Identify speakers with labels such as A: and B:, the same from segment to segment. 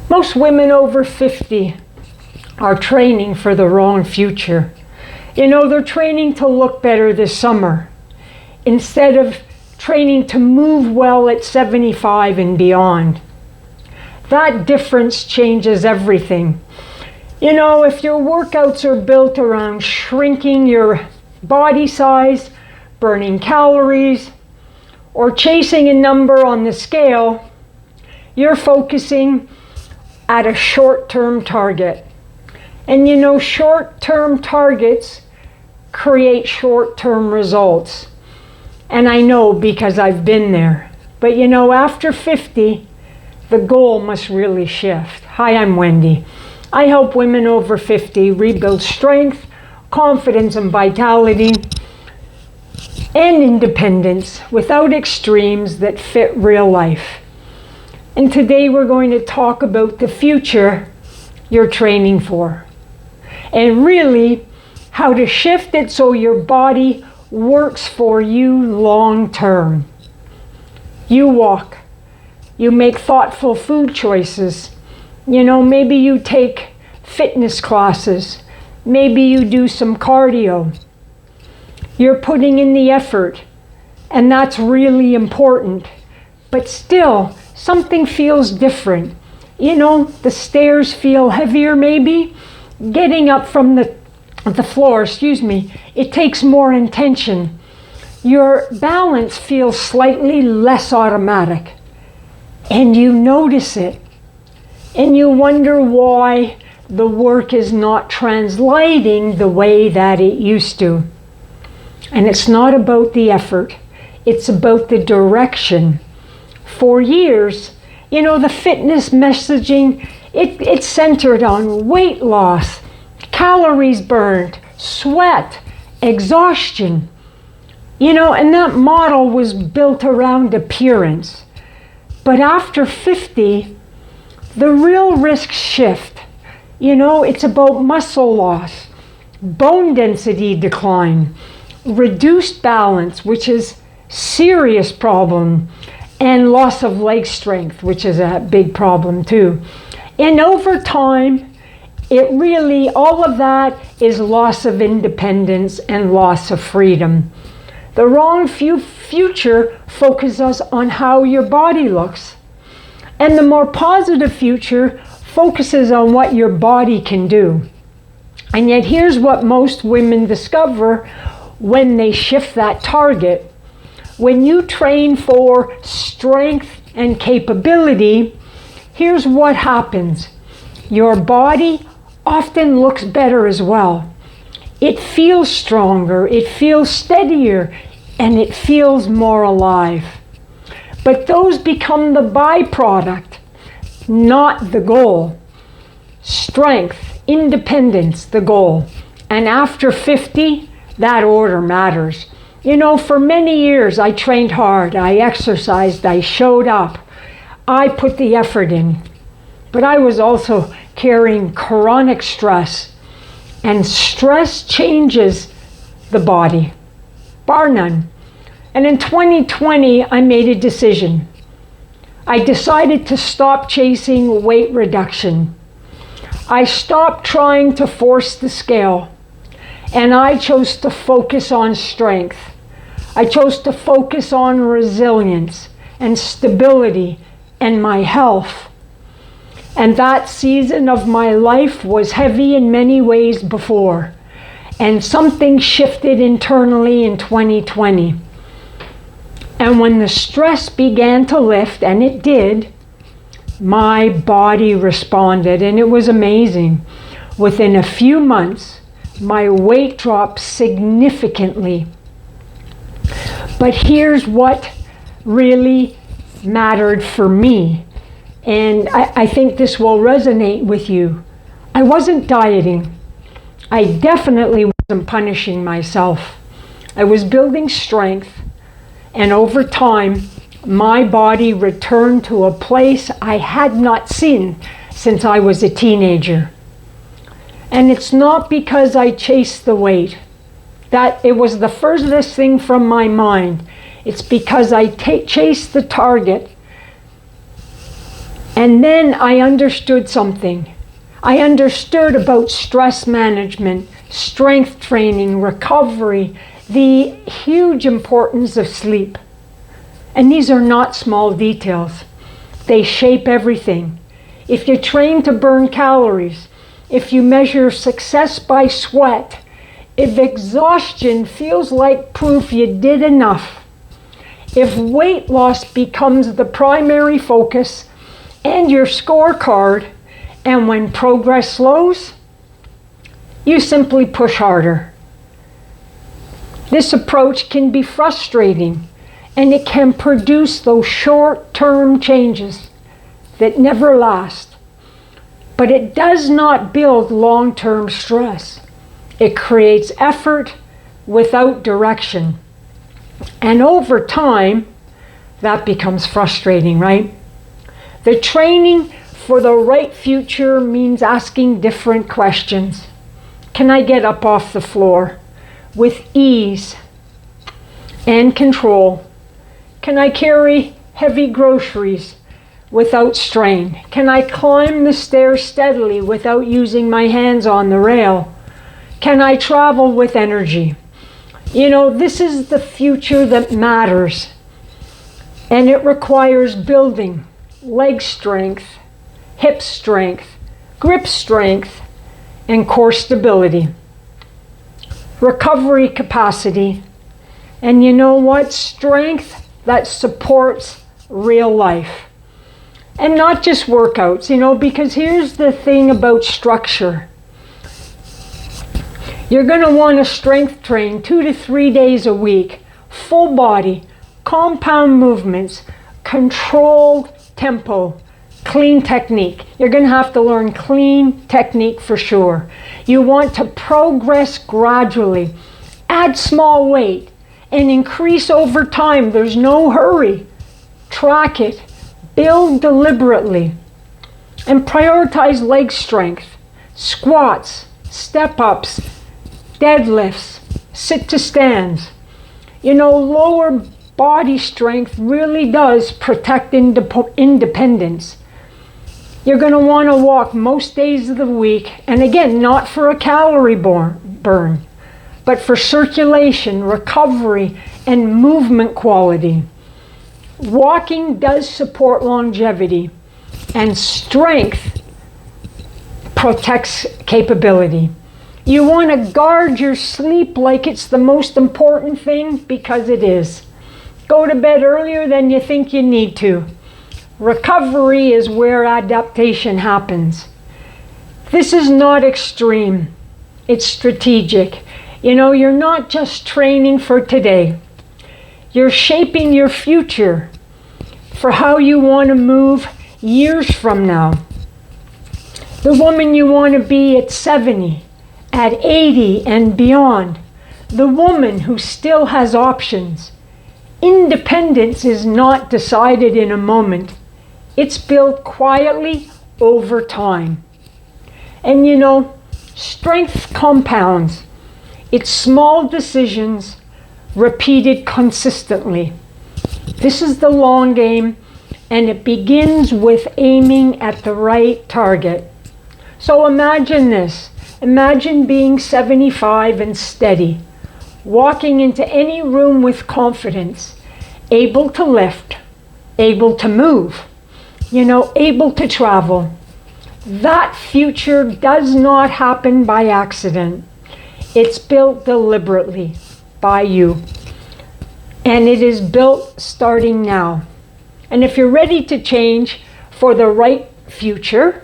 A: Most women over 50 are training for the wrong future. You know, they're training to look better this summer instead of training to move well at 75 and beyond. That difference changes everything. You know, if your workouts are built around shrinking your body size, burning calories, or chasing a number on the scale, you're focusing at a short-term target. And you know, short-term targets create short-term results. And I know because I've been there. But you know, after 50, the goal must really shift. Hi, I'm Wendy. I help women over 50 rebuild strength, confidence, and vitality, and independence without extremes that fit real life. And today we're going to talk about the future you're training for. And really, how to shift it so your body works for you long term. You walk. You make thoughtful food choices. You know, maybe you take fitness classes. Maybe you do some cardio. You're putting in the effort, and that's really important. But still, something feels different. You know, the stairs feel heavier maybe. Getting up from the floor, it takes more intention. Your balance feels slightly less automatic. And you notice it. And you wonder why the work is not translating the way that it used to. And it's not about the effort. It's about the direction. For years, you know, the fitness messaging, it's centered on weight loss, calories burned, sweat, exhaustion. You know, and that model was built around appearance. But after 50, the real risks shift. You know, it's about muscle loss, bone density decline, reduced balance, which is serious problem, and loss of leg strength, which is a big problem too. And over time, all of that is loss of independence and loss of freedom. The wrong future focuses on how your body looks. And the more positive future focuses on what your body can do. And yet here's what most women discover when they shift that target. When you train for strength and capability, here's what happens. Your body often looks better as well. It feels stronger, it feels steadier, and it feels more alive. But those become the byproduct, not the goal. Strength, independence, the goal. And after 50, that order matters. You know, for many years I trained hard, I exercised, I showed up. I put the effort in. But I was also carrying chronic stress. And stress changes the body, bar none. And in 2020, I made a decision. I decided to stop chasing weight reduction. I stopped trying to force the scale. And I chose to focus on strength. I chose to focus on resilience and stability and my health. And that season of my life was heavy in many ways before. And something shifted internally in 2020. And when the stress began to lift, and it did, my body responded, and it was amazing. Within a few months, my weight dropped significantly. But here's what really mattered for me, and I think this will resonate with you. I wasn't dieting. I definitely wasn't punishing myself. I was building strength. And over time, my body returned to a place I had not seen since I was a teenager. And it's not because I chased the weight. That it was the furthest thing from my mind. It's because I chased the target And then I understood something. I understood about stress management, strength training, recovery, the huge importance of sleep. And these are not small details. They shape everything. If you train to burn calories, if you measure success by sweat, if exhaustion feels like proof you did enough, if weight loss becomes the primary focus and your scorecard, and when progress slows, you simply push harder. This approach can be frustrating, and it can produce those short-term changes that never last. But it does not build long-term stress. It creates effort without direction. And over time, that becomes frustrating, right? The training for the right future means asking different questions. Can I get up off the floor with ease and control? Can I carry heavy groceries without strain? Can I climb the stairs steadily without using my hands on the rail? Can I travel with energy? You know, this is the future that matters. And it requires building leg strength, hip strength, grip strength, and core stability. Recovery capacity. And you know what? Strength that supports real life. And not just workouts, you know, because here's the thing about structure. You're going to want to strength train 2 to 3 days a week, full body, compound movements, controlled tempo, clean technique. You're going to have to learn clean technique for sure. You want to progress gradually, add small weight, and increase over time. There's no hurry. Track it, build deliberately, and prioritize leg strength, squats, step-ups, deadlifts, sit to stands. You know, lower body strength really does protect independence. You're going to want to walk most days of the week, and again, not for a calorie burn, but for circulation, recovery, and movement quality. Walking does support longevity, and strength protects capability. You want to guard your sleep like it's the most important thing, because it is. Go to bed earlier than you think you need to. Recovery is where adaptation happens. This is not extreme. It's strategic. You know, you're not just training for today. You're shaping your future for how you want to move years from now. The woman you want to be at 70, at 80 and beyond. The woman who still has options. Independence is not decided in a moment. It's built quietly over time. And you know, strength compounds. It's small decisions repeated consistently. This is the long game, and it begins with aiming at the right target. So imagine this. Imagine being 75 and steady, walking into any room with confidence, able to lift, able to move, you know, able to travel. That future does not happen by accident. It's built deliberately by you. And it is built starting now. And if you're ready to change for the right future,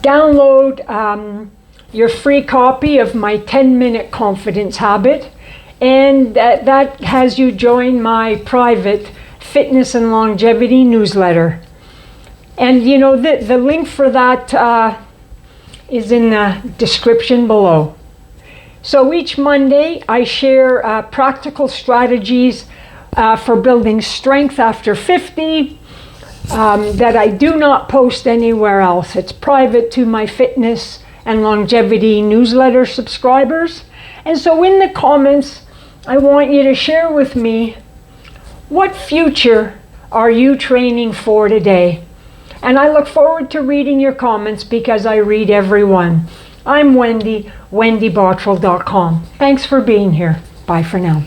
A: download your free copy of my 10-minute confidence habit, and that has you join my private fitness and longevity newsletter. And you know, the link for that is in the description below. So each Monday I share practical strategies for building strength after 50 that I do not post anywhere else. It's private to my fitness and longevity newsletter subscribers. And so in the comments, I want you to share with me, what future are you training for today? And I look forward to reading your comments because I read every one. I'm Wendy, wendybottrell.com. Thanks for being here. Bye for now.